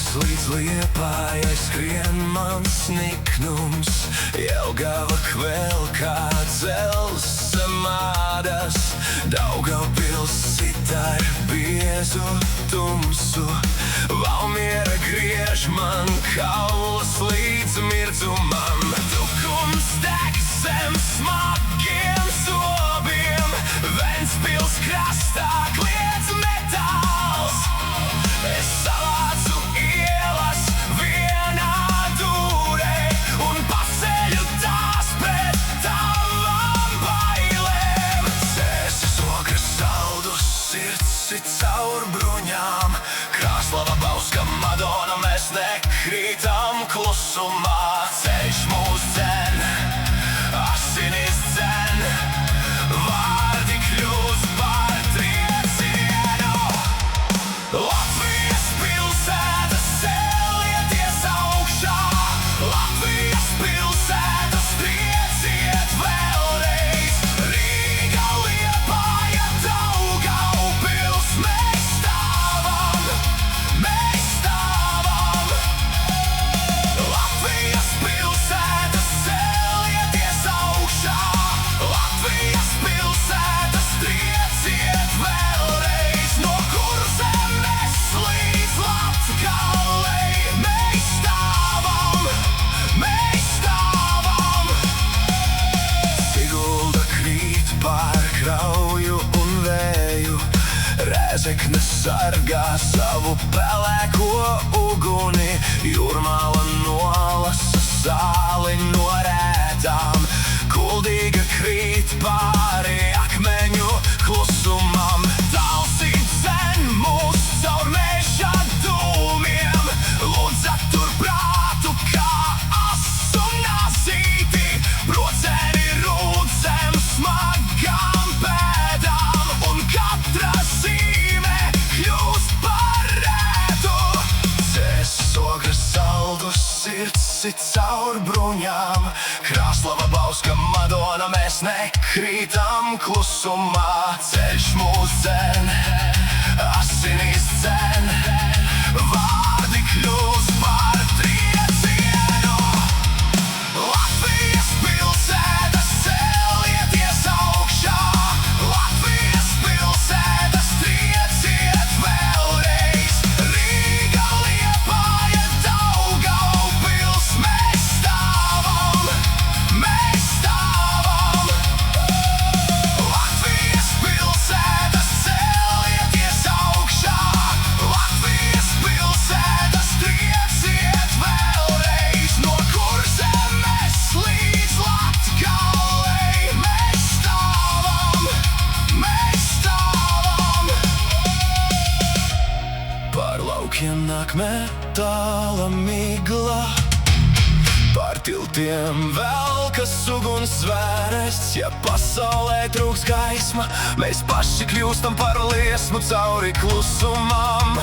Līdz Liepājai skrien mans niknums, Jelgava kvelkā dzelzs mādas, Daugavpils sita ar biezu tumsu, Valmiera griež man kaulus līdz mirdzumam. Tukums deg zem smagiem zobiem, Ventspils krastā kliedz metāls. Es salācu ielas vienā dūrē un paceļu tās pret tavām bailēm. Cēsis ogres saldus, sirds sit caur bruņām, Krāslava, Bauska, Madona, mēs nekrītam klusumā. Ceļš mūs dzen, asinis dzen, vārdi kļūst par triecienu. Latvijas pilsētas celieties augšā, Latvijas pilsētas trieciet vēlreiz. Rīga, Liepāja, Daugavpils, mēs stāvam, mēs stāvam. Latvijas pilsētas celieties augšā, Latvijas pilsētas trieciet vēlreiz. No Kurzemes līdz Latgalei mēs stāvam, mēs stāvam. Sigulda krīt pār krauju un vēju, Rēzekne sargā savu pelēko uguni, Jūrmāla nolasa zāli no rētām, Kuldīga krīt pāri akmeņu klusumam. Talsi dzen mūs caur meža dūmiem, lūdz attur prātu kā asu nazīti, broceni rūd zem smagām pēdām, un katra zīme kļūst par rētu. Cēsis ogres saldus, sirds sit caur bruņām, Krāslava, Bauska, Madona, mēs nekrītam klusumā. Ceļš mūs dzen, asinis dzen, vārdi kļūst par triecienu. Latvijas pilsētas celieties augšā, Latvijas pilsētas trieciet vēlreiz. Rīga, Liepāja, Daugavpils, mēs stāvam, mēs stāvam. Latvijas pilsētas celieties augšā, Latvijas pilsētas trieciet vēlreiz. No Kurzemes līdz Latgalei mēs stāvam, mēs stāvam. Pār laukiem nāk metāla migla, pār tiltiem velkas ugunsvērests. Ja pasaulē trūks gaisma, mēs paši kļūstam par liesmu cauri klusumam.